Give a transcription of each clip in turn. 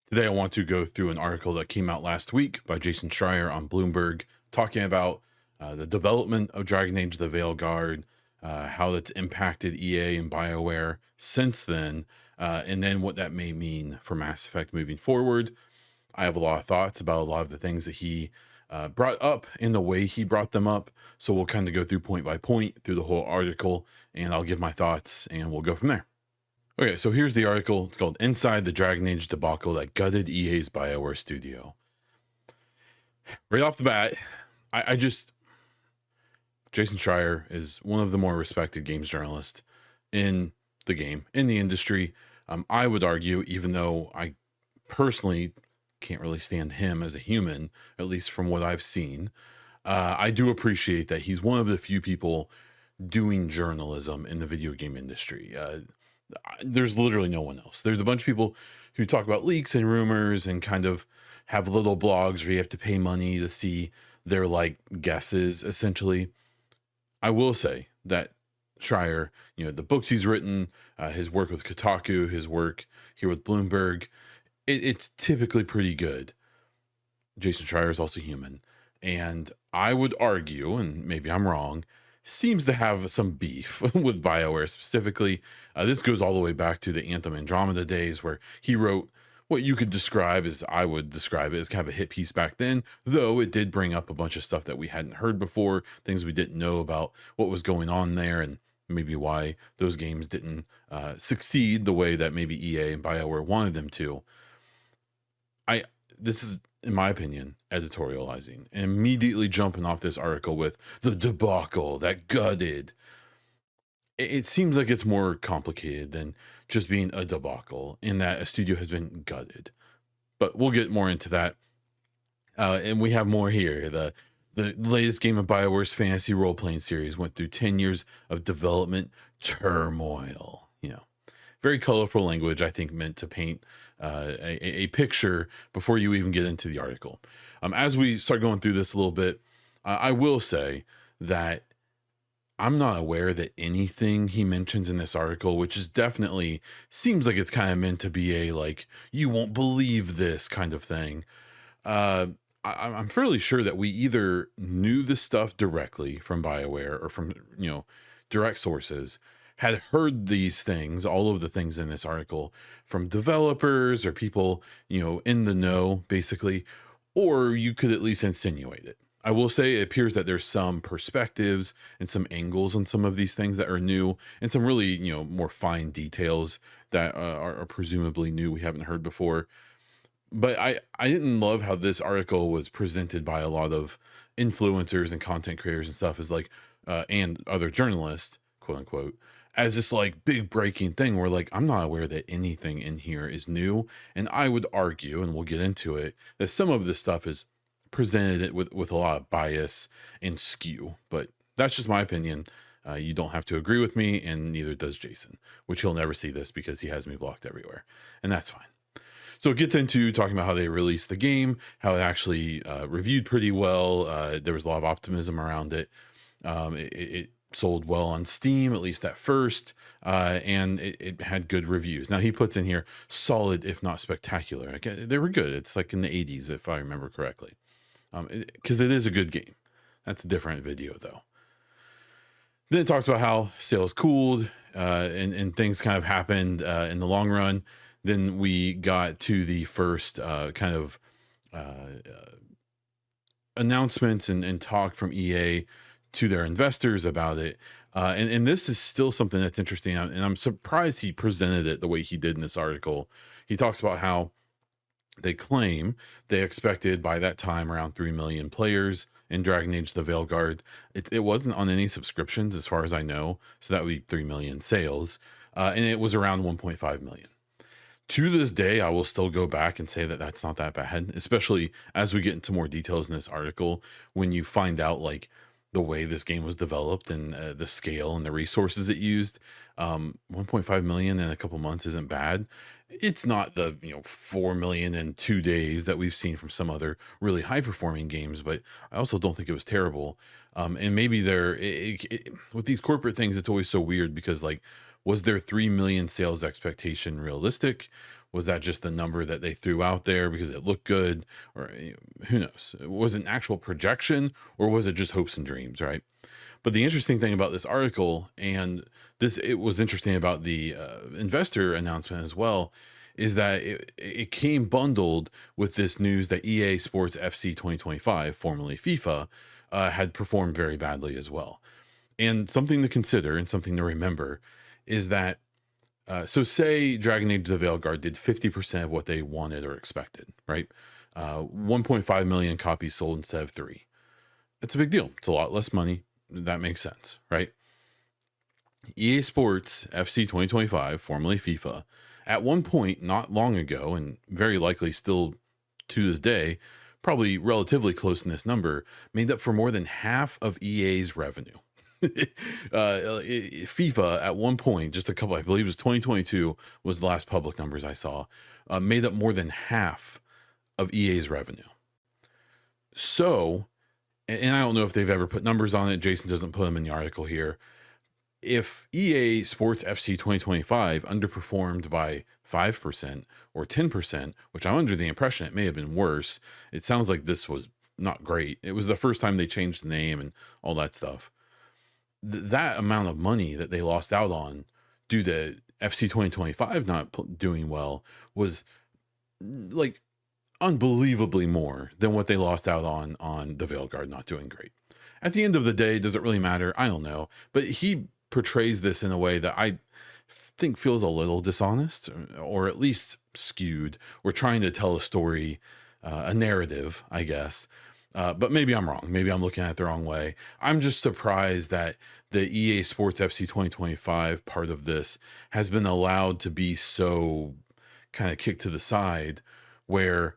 Today, I want to go through an article that came out last week by Jason Schreier on Bloomberg, talking about the development of Dragon Age: The Veilguard, how that's impacted EA and BioWare since then, and then what that may mean for Mass Effect moving forward. I have a lot of thoughts about a lot of the things that he brought up and the way he brought them up. So we'll kind of go through point by point through the whole article, and I'll give my thoughts, and we'll go from there. Okay, so here's the article. It's called Inside the Dragon Age Debacle That Gutted EA's BioWare Studio. Right off the bat, I just, Jason Schreier is one of the more respected games journalists in the game, in the industry. I would argue, even though I personally can't really stand him as a human, at least from what I've seen, I do appreciate that he's one of the few people doing journalism in the video game industry. There's literally no one else. There's a bunch of people who talk about leaks and rumors and kind of have little blogs where you have to pay money to see their like guesses, essentially. I will say that Schreier, the books he's written, his work with Kotaku, his work here with Bloomberg, it's typically pretty good. Jason Schreier is also human. And I would argue, and maybe I'm wrong, seems to have some beef with BioWare specifically. This goes all the way back to the Anthem Andromeda days where he wrote what you could describe as, I would describe it as kind of a hit piece back then, though it did bring up a bunch of stuff that we hadn't heard before, things we didn't know about what was going on there, and maybe why those games didn't succeed the way that maybe EA and BioWare wanted them to. This is, in my opinion, editorializing and immediately jumping off this article with the debacle that gutted. It seems like it's more complicated than just being a debacle in that a studio has been gutted. But we'll get more into that. And we have more here. The latest game of BioWare's fantasy role-playing series went through 10 years of development turmoil. Very colorful language, I think, meant to paint a picture before you even get into the article. As we start going through this a little bit, I will say that I'm not aware that anything he mentions in this article, which is definitely seems like it's kind of meant to be a like, you won't believe this kind of thing. I'm fairly sure that we either knew this stuff directly from BioWare or from, direct sources, had heard these things, all of the things in this article from developers or people, in the know, basically, or you could at least insinuate it. I will say it appears that there's some perspectives and some angles on some of these things that are new and some really, more fine details that are presumably new we haven't heard before. But I didn't love how this article was presented by a lot of influencers and content creators and stuff as like, and other journalists, quote unquote, as this like big breaking thing where like, I'm not aware that anything in here is new. And I would argue, and we'll get into it, that some of this stuff is presented it with a lot of bias and skew, but that's just my opinion. You don't have to agree with me, and neither does Jason, which he'll never see this because he has me blocked everywhere, and that's fine. So it gets into talking about how they released the game, how it actually reviewed pretty well. There was a lot of optimism around it. It sold well on Steam, at least at first, and it had good reviews. Now he puts in here solid, if not spectacular. They were good. It's like in the 80s, if I remember correctly, because it is a good game. That's a different video, though. Then it talks about how sales cooled and things kind of happened in the long run. Then we got to the first kind of announcements and talk from EA to their investors about it. And this is still something that's interesting. And I'm surprised he presented it the way he did in this article. He talks about how they claim they expected by that time around 3 million players in Dragon Age: The Veilguard. It wasn't on any subscriptions as far as I know. So that would be 3 million sales. And it was around 1.5 million. To this day, I will still go back and say that that's not that bad, especially as we get into more details in this article, when you find out like the way this game was developed and the scale and the resources it used. 1.5 million in a couple months isn't bad. It's not the 4 million in 2 days that we've seen from some other really high performing games, but I also don't think it was terrible. And maybe with these corporate things, it's always so weird because like Was their 3 million sales expectation realistic? Was that just the number that they threw out there because it looked good? Or who knows? Was it an actual projection, or was it just hopes and dreams, right? But the interesting thing about this article, and it was interesting about the investor announcement as well, is that it came bundled with this news that EA Sports FC 2025, formerly FIFA, had performed very badly as well. And something to consider and something to remember is that, so say Dragon Age the Veilguard did 50% of what they wanted or expected, right? 1.5 million copies sold instead of 3. It's a big deal. It's a lot less money. That makes sense, right? EA Sports FC 2025, formerly FIFA, at one point not long ago, and very likely still to this day, probably relatively close in this number, made up for more than half of EA's revenue. FIFA at one point, just a couple, I believe it was 2022, was the last public numbers I saw, made up more than half of EA's revenue. So, and I don't know if they've ever put numbers on it. Jason doesn't put them in the article here. If EA Sports FC 2025 underperformed by 5% or 10%, which I'm under the impression it may have been worse, it sounds like this was not great. It was the first time they changed the name and all that stuff. That amount of money that they lost out on due to FC 2025 not doing well was like unbelievably more than what they lost out on the Veilguard not doing great. At the end of the day, does it really matter? I don't know. But he portrays this in a way that I think feels a little dishonest, or at least skewed. We're trying to tell a story, a narrative, I guess. But maybe I'm wrong. Maybe I'm looking at it the wrong way. I'm just surprised that the EA Sports FC 2025 part of this has been allowed to be so kind of kicked to the side, where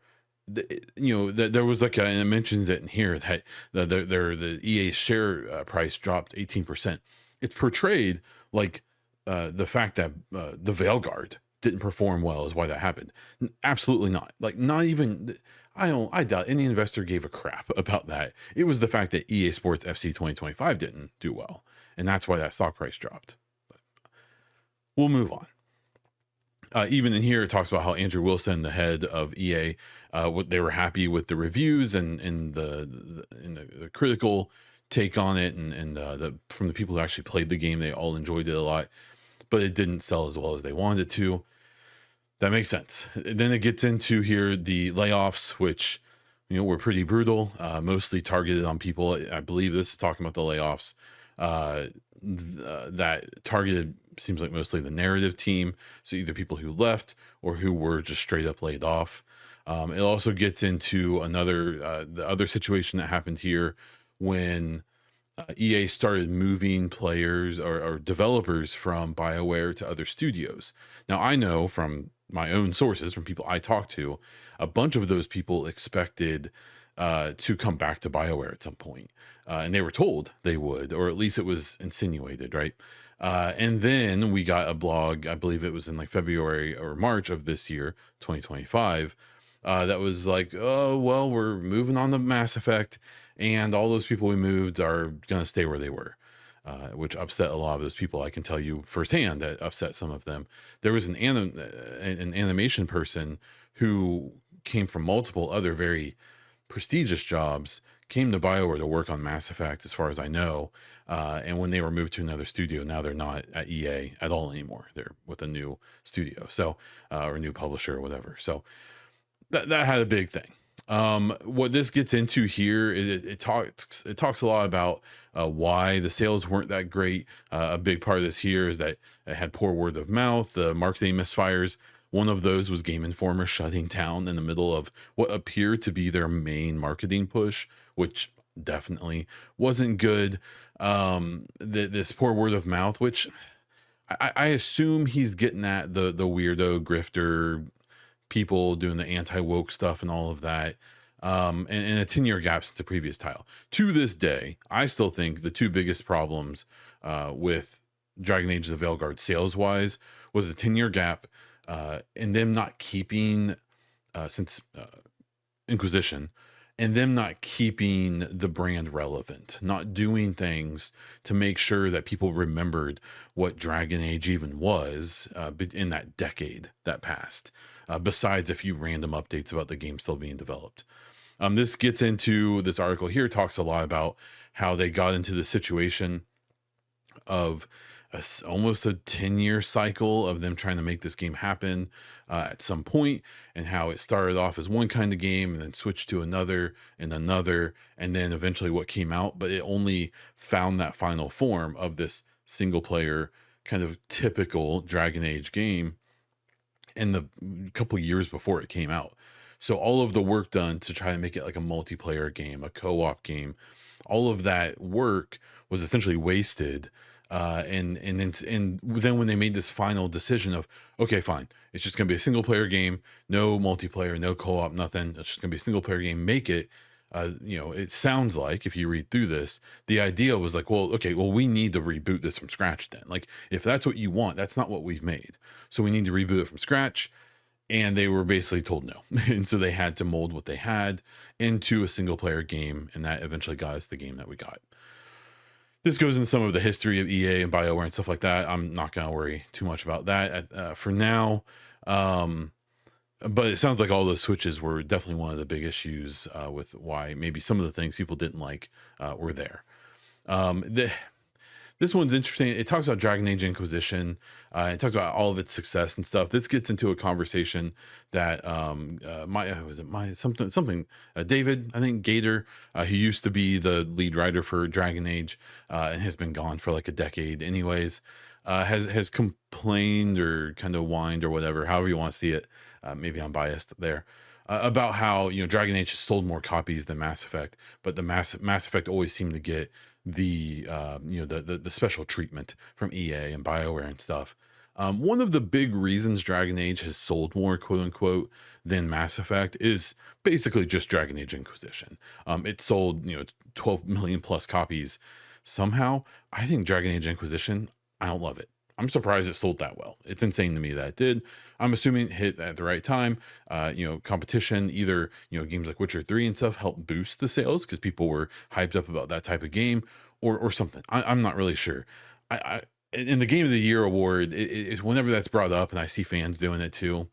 there was like and it mentions it in here that the EA share price dropped 18%. It's portrayed like the fact that the Veilguard didn't perform well is why that happened. Absolutely not. Like, not even, I doubt any investor gave a crap about that. It was the fact that EA Sports FC 2025 didn't do well, and that's why that stock price dropped. But we'll move on. Even in here, it talks about how Andrew Wilson, the head of EA, they were happy with the reviews and the critical take on it, and from the people who actually played the game, they all enjoyed it a lot, but it didn't sell as well as they wanted it to. That makes sense. Then it gets into here the layoffs, which were pretty brutal, mostly targeted on people. I believe this is talking about the layoffs that targeted, seems like, mostly the narrative team. So either people who left or who were just straight up laid off. It also gets into the other situation that happened here when EA started moving players or developers from BioWare to other studios. Now, I know from my own sources, from people I talked to, a bunch of those people expected to come back to BioWare at some point. And they were told they would, or at least it was insinuated, right? And then we got a blog, I believe it was in like February or March of this year, 2025, that was like, oh, well, we're moving on to Mass Effect, and all those people we moved are going to stay where they were, which upset a lot of those people. I can tell you firsthand that upset some of them. There was an animation person who came from multiple other very prestigious jobs, came to BioWare to work on Mass Effect, as far as I know. And when they were moved to another studio, now they're not at EA at all anymore. They're with a new studio, so or a new publisher or whatever. So that had a big thing. What this gets into here is it talks a lot about why the sales weren't that great. A big part of this here is that it had poor word of mouth, the marketing misfires. One of those was Game Informer shutting down in the middle of what appeared to be their main marketing push, which definitely wasn't good. This poor word of mouth, which I assume he's getting at the weirdo grifter people doing the anti-woke stuff and all of that, and a 10-year gap since the previous title. To this day, I still think the two biggest problems with Dragon Age the Veilguard sales-wise was a 10-year gap, and them not keeping, since Inquisition, and them not keeping the brand relevant, not doing things to make sure that people remembered what Dragon Age even was in that decade that passed, besides a few random updates about the game still being developed. This gets into this article here, talks a lot about how they got into the situation of almost a 10-year cycle of them trying to make this game happen at some point, and how it started off as one kind of game and then switched to another and another, and then eventually what came out, but it only found that final form of this single player kind of typical Dragon Age game in the couple years before it came out. So all of the work done to try to make it like a multiplayer game, a co-op game, all of that work was essentially wasted. And then when they made this final decision of, okay, fine, it's just gonna be a single player game, no multiplayer, no co-op, nothing. It's just gonna be a single player game. Make it. It sounds like, if you read through this, the idea was like, well, okay, well, we need to reboot this from scratch then. Like, if that's what you want, that's not what we've made. So we need to reboot it from scratch. And they were basically told no. And so they had to mold what they had into a single player game. And that eventually got us the game that we got. This goes into some of the history of EA and BioWare and stuff like that. I'm not going to worry too much about that for now. But it sounds like all those switches were definitely one of the big issues with why maybe some of the things people didn't like were there. This one's interesting. It talks about Dragon Age Inquisition. It talks about all of its success and stuff. This gets into a conversation that David, I think Gator, who used to be the lead writer for Dragon Age and has been gone for like a decade, anyways, has complained or kind of whined or whatever, however you want to see it. Maybe I'm biased there. About how Dragon Age has sold more copies than Mass Effect, but the Mass Effect always seemed to get the the special treatment from EA and BioWare and stuff. One of the big reasons Dragon Age has sold more, quote unquote, than Mass Effect is basically just Dragon Age Inquisition. It sold 12 million plus copies. Somehow, I think Dragon Age Inquisition, I don't love it. I'm surprised it sold that well. It's insane to me that it did. I'm assuming it hit at the right time. Competition, either, games like Witcher 3 and stuff helped boost the sales because people were hyped up about that type of game, or something. I'm not really sure. In the Game of the Year award, whenever that's brought up, and I see fans doing it too,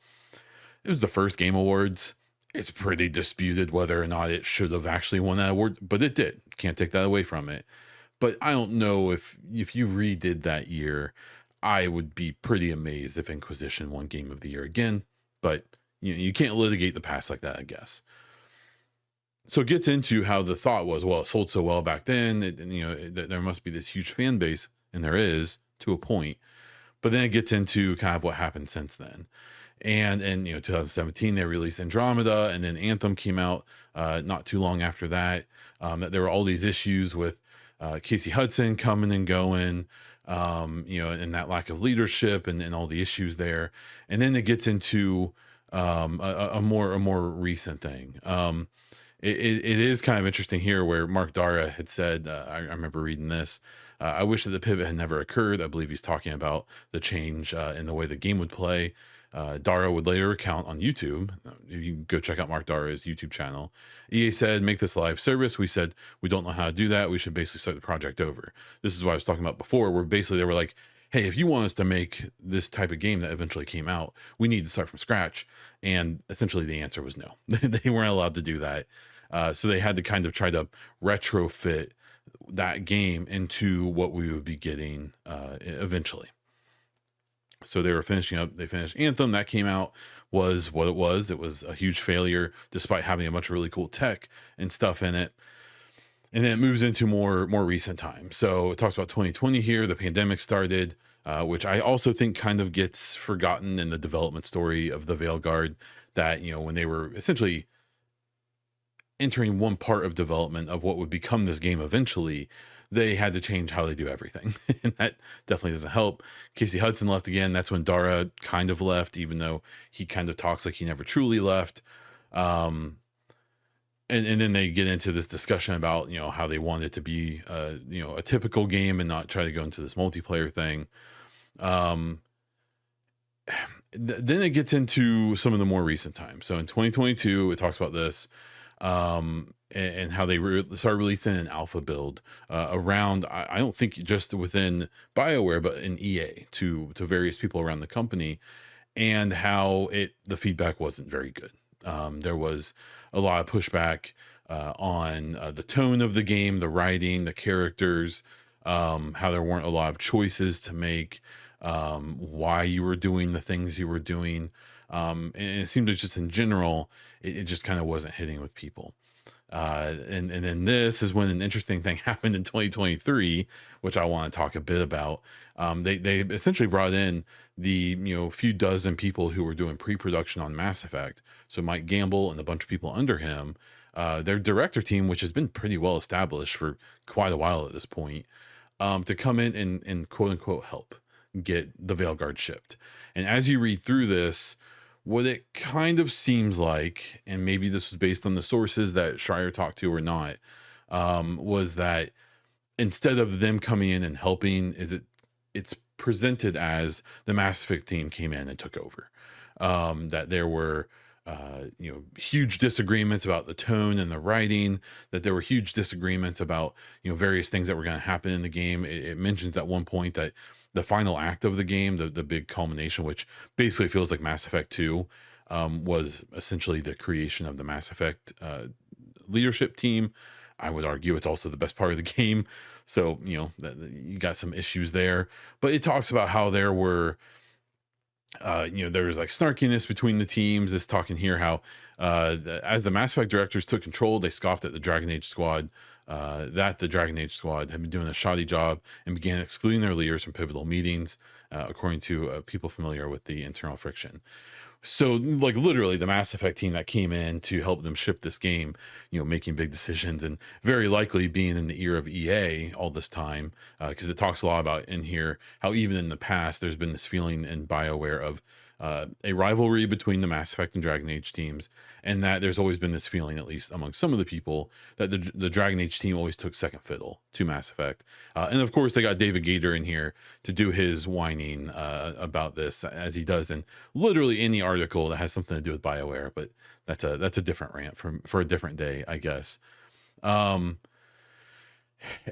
it was the first Game Awards. It's pretty disputed whether or not it should have actually won that award, but it did. Can't take that away from it. But I don't know if you redid that year, I would be pretty amazed if Inquisition won Game of the Year again. But you can't litigate the past like that, I guess. So it gets into how the thought was, well, it sold so well back then, there must be this huge fan base, and there is to a point. But then it gets into kind of what happened since then. And in 2017 they released Andromeda, and then Anthem came out not too long after that. That there were all these issues with Casey Hudson coming and going, and that lack of leadership and all the issues there. And then it gets into a more recent thing. It is kind of interesting here where Mark Dara had said, I remember reading this, I wish that the pivot had never occurred. I believe he's talking about the change in the way the game would play. Dara would later recount on YouTube. You can go check out Mark Dara's YouTube channel. EA said, make this a live service. We said, we don't know how to do that. We should basically start the project over. This is what I was talking about before, where basically they were like, hey, if you want us to make this type of game that eventually came out, we need to start from scratch. And essentially the answer was no. They weren't allowed to do that. So they had to kind of try to retrofit that game into what we would be getting eventually. So they were finishing up, they finished Anthem, that came out, was what it was. It was a huge failure despite having a bunch of really cool tech and stuff in it. And then it moves into more recent time. So it talks about 2020 here, the pandemic started, which I also think kind of gets forgotten in the development story of the Veilguard, that, when they were essentially entering one part of development of what would become this game eventually, they had to change how they do everything. And that definitely doesn't help. Casey Hudson left again. That's when Dara kind of left, even though he kind of talks like he never truly left. And then they get into this discussion about, how they want it to be, a typical game and not try to go into this multiplayer thing. Then it gets into some of the more recent times. So in 2022, it talks about this. and how they started releasing an alpha build around. I don't think just within BioWare, but in EA to various people around the company, and how the feedback wasn't very good. There was a lot of pushback on the tone of the game, the writing, the characters, how there weren't a lot of choices to make, why you were doing the things you were doing. And it seemed like just in general, it just kind of wasn't hitting with people. And then this is when an interesting thing happened in 2023, which I want to talk a bit about. They essentially brought in the few dozen people who were doing pre-production on Mass Effect. So Mike Gamble and a bunch of people under him, their director team, which has been pretty well established for quite a while at this point, to come in and quote unquote help get the Veilguard shipped. And as you read through this, what it kind of seems like, and maybe this was based on the sources that Schreier talked to or not, was that instead of them coming in and helping, it's presented as the Mass Effect team came in and took over. That there were huge disagreements about the tone and the writing, that there were huge disagreements about various things that were going to happen in the game. It mentions at one point that the final act of the game, the big culmination, which basically feels like Mass Effect 2, was essentially the creation of the Mass Effect leadership team. I would argue it's also the best part of the game. So, you got some issues there. But it talks about how there were, there was like snarkiness between the teams. This talking here how, as the Mass Effect directors took control, they scoffed at the Dragon Age squad. That the Dragon Age squad had been doing a shoddy job and began excluding their leaders from pivotal meetings, according to people familiar with the internal friction. So, like, literally the Mass Effect team that came in to help them ship this game, making big decisions and very likely being in the ear of EA all this time, because it talks a lot about in here how even in the past there's been this feeling in BioWare of a rivalry between the Mass Effect and Dragon Age teams, and that there's always been this feeling, at least among some of the people, that the Dragon Age team always took second fiddle to Mass Effect. And of course, they got David Gator in here to do his whining about this, as he does in literally any article that has something to do with BioWare. But that's a different rant for a different day, I guess. Um,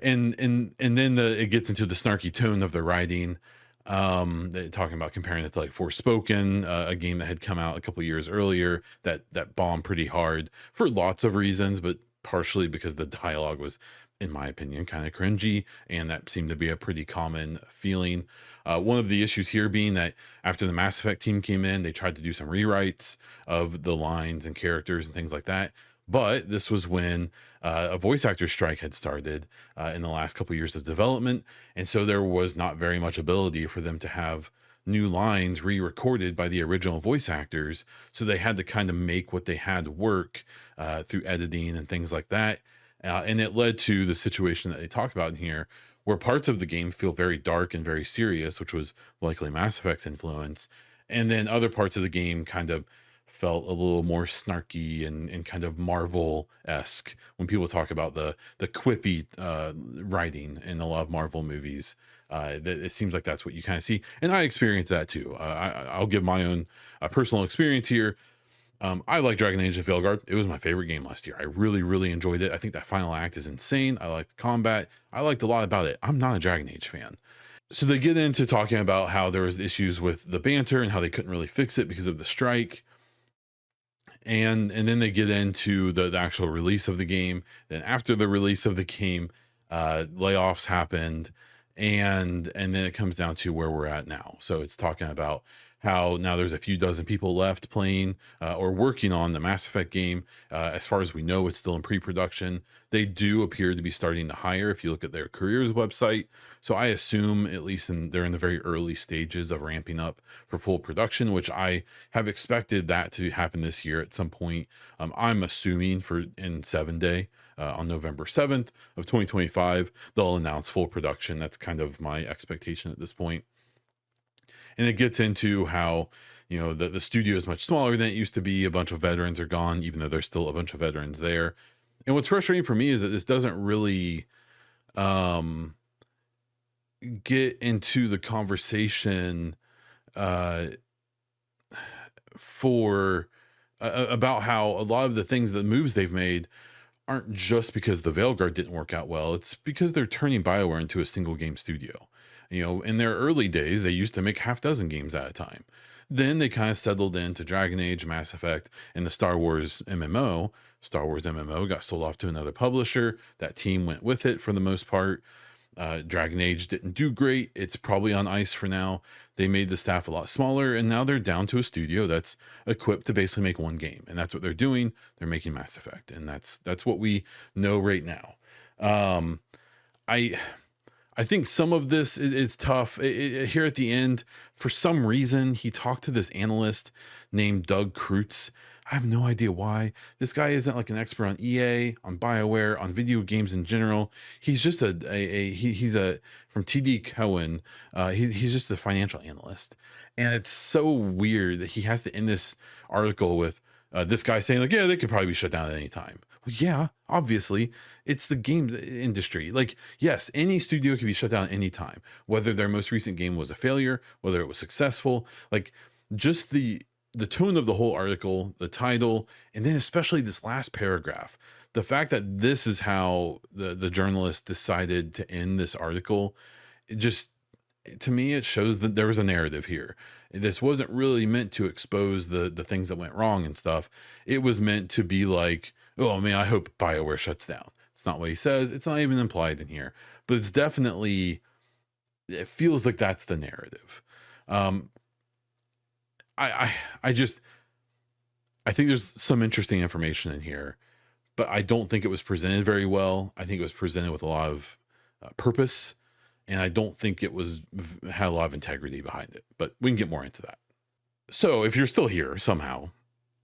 and then it gets into the snarky tone of the writing, talking about comparing it to like Forspoken, a game that had come out a couple years earlier that bombed pretty hard for lots of reasons, but partially because the dialogue was, in my opinion, kind of cringy, and that seemed to be a pretty common feeling. One of the issues here being that after the Mass Effect team came in, they tried to do some rewrites of the lines and characters and things like that. But this was when a voice actor strike had started in the last couple years of development, and so there was not very much ability for them to have new lines re-recorded by the original voice actors. So they had to kind of make what they had work through editing and things like that. And it led to the situation that they talk about in here, where parts of the game feel very dark and very serious, which was likely Mass Effect's influence, and then other parts of the game kind of felt a little more snarky and kind of Marvel-esque when people talk about the quippy writing in a lot of Marvel movies. It seems like that's what you kind of see, and I experienced that too. I'll give my own personal experience here. I like Dragon Age and Veilguard. It was my favorite game last year. I really, really enjoyed it. I think that final act is insane. I liked combat. I liked a lot about it. I'm not a Dragon Age fan. So they get into talking about how there was issues with the banter and how they couldn't really fix it because of the strike. And then they get into the actual release of the game. Then after the release of the game, layoffs happened, and then it comes down to where we're at now. So it's talking about how now there's a few dozen people left playing or working on the Mass Effect game. As far as we know, it's still in pre-production. They do appear to be starting to hire if you look at their careers website. So I assume at least they're in the very early stages of ramping up for full production, which I have expected that to happen this year at some point. I'm assuming in 7 Day. On November 7th of 2025, they'll announce full production. That's kind of my expectation at this point. And it gets into how the studio is much smaller than it used to be. A bunch of veterans are gone, even though there's still a bunch of veterans there. And what's frustrating for me is that this doesn't really um, get into the conversation uh, for about how a lot of the things, the moves they've made, aren't just because the Veilguard didn't work out well. It's because they're turning BioWare into a single game studio. You know, in their early days, they used to make half dozen games at a time. Then they kind of settled into Dragon Age, Mass Effect, and the Star Wars MMO. Star Wars MMO got sold off to another publisher. That team went with it for the most part. Dragon Age didn't do great. It's probably on ice for now. They made the staff a lot smaller, and now they're down to a studio that's equipped to basically make one game, and that's what they're doing. They're making Mass Effect, and that's what we know right now. Um, I I think some of this is tough. Here at the end, for some reason, he talked to this analyst named Doug Krutz. I have no idea why. This guy isn't like an expert on EA, on BioWare, on video games in general. He's just he's a from TD Cohen. He's just a financial analyst, and it's so weird that he has to end this article with this guy saying like, "Yeah, they could probably be shut down at any time." Well, yeah, obviously, it's the game industry. Like, yes, any studio can be shut down at any time, whether their most recent game was a failure, whether it was successful. Like, just the tone of the whole article, the title, and then especially this last paragraph, the fact that this is how the journalist decided to end this article, it just, to me, it shows that there was a narrative here. This wasn't really meant to expose the things that went wrong and stuff. It was meant to be like, oh man, I hope BioWare shuts down. It's not what he says. It's not even implied in here, but it's definitely, it feels like that's the narrative. Um, I just, I think there's some interesting information in here, but I don't think it was presented very well. I think it was presented with a lot of purpose, and I don't think it was had a lot of integrity behind it. But we can get more into that. So if you're still here somehow,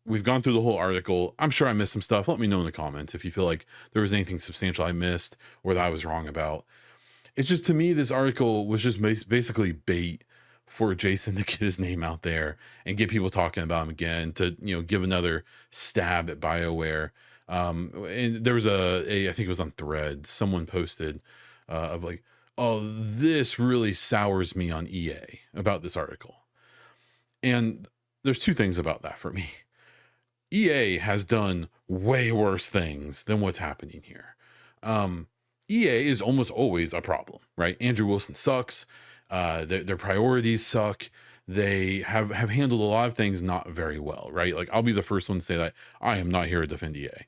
we've gone through the whole article. I'm sure I missed some stuff. Let me know in the comments if you feel like there was anything substantial I missed or that I was wrong about. It's just, to me, this article was just basically bait for Jason to get his name out there and get people talking about him again, to, you know, give another stab at BioWare. And there was I think it was on Threads, someone posted of like, oh, this really sours me on EA about this article. And there's two things about that for me. EA has done way worse things than what's happening here. EA is almost always a problem, right? Andrew Wilson sucks. Their priorities suck. They have handled a lot of things not very well, right? Like, I'll be the first one to say that I am not here to defend EA.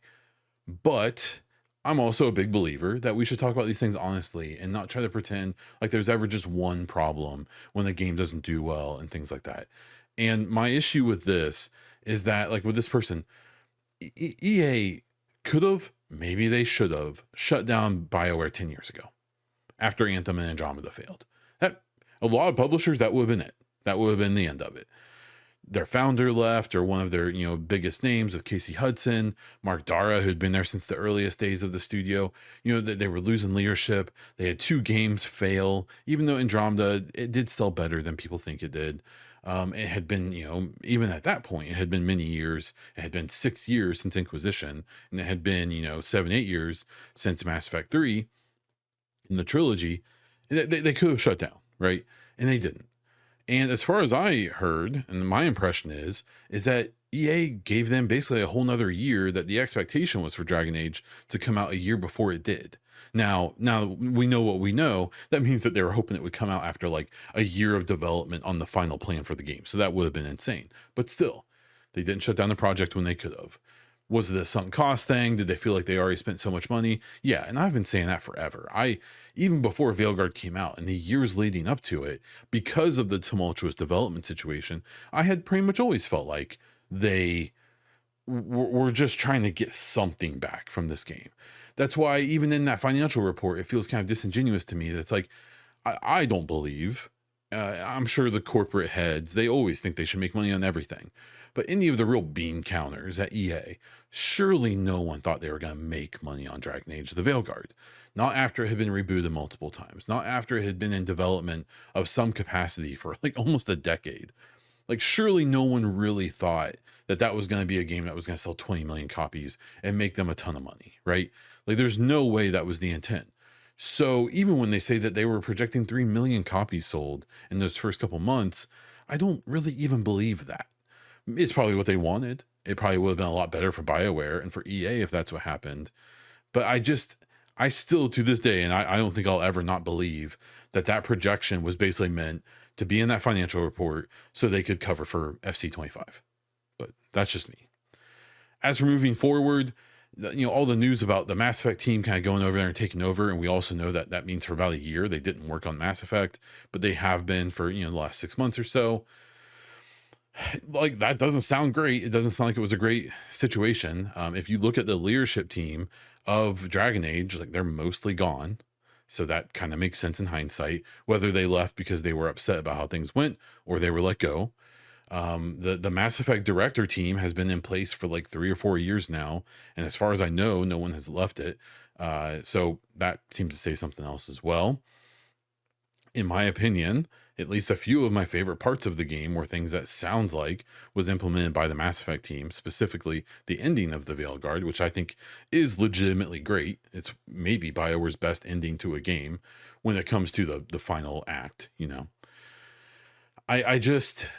But I'm also a big believer that we should talk about these things honestly and not try to pretend like there's ever just one problem when the game doesn't do well and things like that. And my issue with this is that, like with this person, EA could have, maybe they should have shut down BioWare 10 years ago after Anthem and Andromeda failed. That, a lot of publishers, that would have been it. That would have been the end of it. Their founder left, or one of their, you know, biggest names with Casey Hudson, Mark Dara, who'd been there since the earliest days of the studio. You know, they were losing leadership. They had 2 games fail, even though Andromeda, it did sell better than people think it did. It had been, you know, even at that point, it had been many years. It had been 6 years since Inquisition, and it had been, you know, 7, 8 years since Mass Effect 3 in the trilogy. They could have shut down, right? And they didn't. And as far as I heard, and my impression is that EA gave them basically a whole nother year, that the expectation was for Dragon Age to come out a year before it did. Now we know what we know. That means that they were hoping it would come out after like a year of development on the final plan for the game. So that would have been insane. But still, they didn't shut down the project when they could have. Was it a sunk cost thing? Did they feel like they already spent so much money? Yeah, and I've been saying that forever. Even before Veilguard came out and the years leading up to it, because of the tumultuous development situation, I had pretty much always felt like they were just trying to get something back from this game. That's why even in that financial report, it feels kind of disingenuous to me. That's like, I don't believe, I'm sure the corporate heads, they always think they should make money on everything. But any of the real bean counters at EA, surely no one thought they were going to make money on Dragon Age the Veilguard. Not after it had been rebooted multiple times. Not after it had been in development of some capacity for like almost a decade. Like, surely no one really thought that that was going to be a game that was going to sell 20 million copies and make them a ton of money, right? Like, there's no way that was the intent. So even when they say that they were projecting 3 million copies sold in those first couple months, I don't really even believe that. It's probably what they wanted. It probably would have been a lot better for BioWare and for EA if that's what happened. But I still to this day, and I don't think I'll ever not believe that that projection was basically meant to be in that financial report so they could cover for FC25. But that's just me. As for moving forward, all the news about the Mass Effect team kind of going over there and taking over, and we also know that that means for about a year they didn't work on Mass Effect, but they have been for the last 6 months or so. Like, that doesn't sound great. It doesn't sound like it was a great situation. If you look at the leadership team of Dragon Age, like, they're mostly gone. So that kind of makes sense in hindsight, whether they left because they were upset about how things went or they were let go. The Mass Effect director team has been in place for like 3 or 4 years now, and as far as I know, no one has left it. So that seems to say something else as well. In my opinion, at least a few of my favorite parts of the game were things that sounds like was implemented by the Mass Effect team, specifically the ending of the Veilguard, which I think is legitimately great. It's maybe BioWare's best ending to a game when it comes to the final act. I just,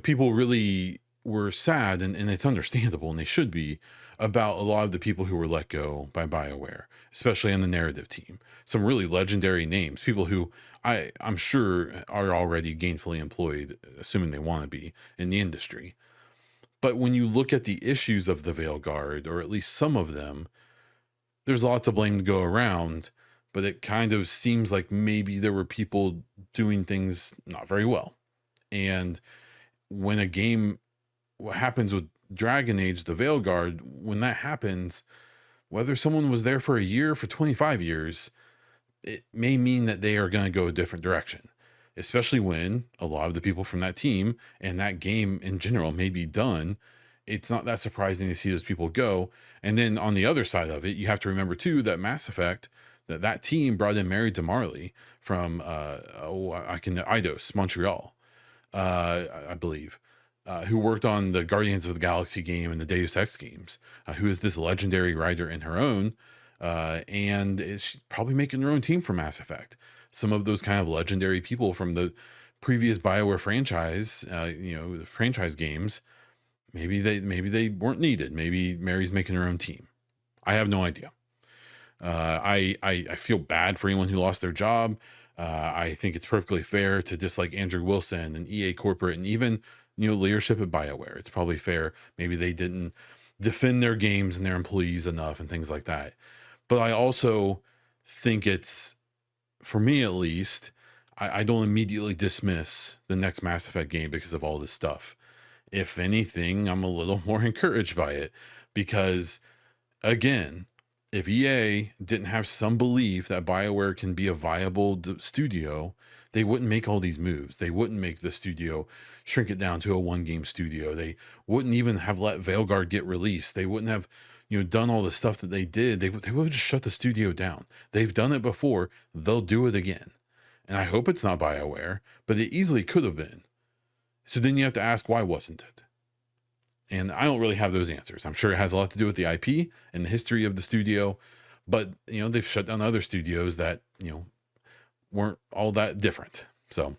people really were sad, and it's understandable, and they should be, about a lot of the people who were let go by BioWare, especially on the narrative team. Some really legendary names, people who I'm sure are already gainfully employed, assuming they want to be, in the industry. But when you look at the issues of the Veilguard, or at least some of them, there's lots of blame to go around, but it kind of seems like maybe there were people doing things not very well. And when a game, what happens with Dragon Age, the Veilguard, when that happens, whether someone was there for a year, for 25 years, it may mean that they are going to go a different direction, especially when a lot of the people from that team and that game in general may be done. It's not that surprising to see those people go. And then on the other side of it, you have to remember too that Mass Effect, that team brought in Mary DeMarley from Eidos, Montreal, I believe, who worked on the Guardians of the Galaxy game and the Deus Ex games, who is this legendary writer in her own, and she's probably making her own team for Mass Effect. Some of those kind of legendary people from the previous BioWare franchise, the franchise games, maybe they weren't needed. Maybe Mary's making her own team. I have no idea. I feel bad for anyone who lost their job. I think it's perfectly fair to dislike Andrew Wilson and EA Corporate and even leadership at BioWare. It's probably fair. Maybe they didn't defend their games and their employees enough and things like that. But I also think it's, for me at least, I don't immediately dismiss the next Mass Effect game because of all this stuff. If anything, I'm a little more encouraged by it because, again, if EA didn't have some belief that BioWare can be a viable studio, they wouldn't make all these moves. They wouldn't make the studio shrink it down to a one-game studio. They wouldn't even have let Veilguard get released. They wouldn't have, done all the stuff that they did. They would have just shut the studio down. They've done it before. They'll do it again. And I hope it's not BioWare, but it easily could have been. So then you have to ask, why wasn't it? And I don't really have those answers. I'm sure it has a lot to do with the IP and the history of the studio, but they've shut down other studios that weren't all that different. So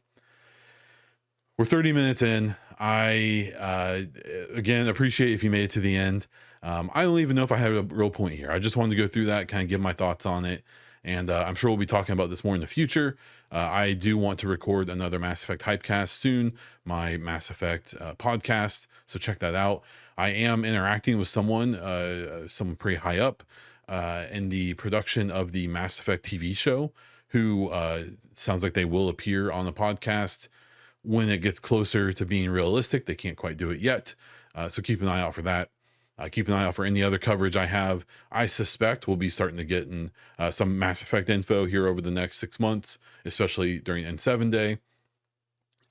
we're 30 minutes in. I again appreciate if you made it to the end. I don't even know if I have a real point here. I just wanted to go through that, kind of give my thoughts on it. And I'm sure we'll be talking about this more in the future. I do want to record another Mass Effect Hypecast soon, my Mass Effect podcast. So check that out. I am interacting with someone pretty high up in the production of the Mass Effect TV show, who sounds like they will appear on the podcast when it gets closer to being realistic. They can't quite do it yet. So keep an eye out for that. Keep an eye out for any other coverage I have. I suspect we'll be starting to get in some Mass Effect info here over the next 6 months, especially during N7 Day.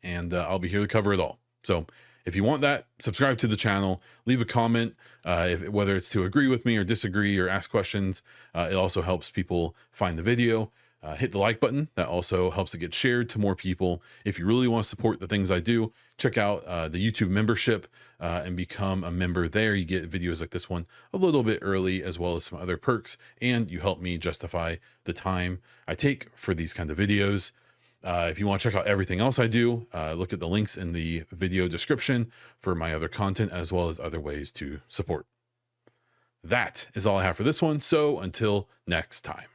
And I'll be here to cover it all. So if you want that, subscribe to the channel, leave a comment, whether it's to agree with me or disagree or ask questions. It also helps people find the video. Hit the like button. That also helps it get shared to more people. If you really want to support the things I do, check out the YouTube membership and become a member there. You get videos like this one a little bit early, as well as some other perks, and you help me justify the time I take for these kind of videos. If you want to check out everything else I do, look at the links in the video description for my other content, as well as other ways to support. That is all I have for this one. So until next time.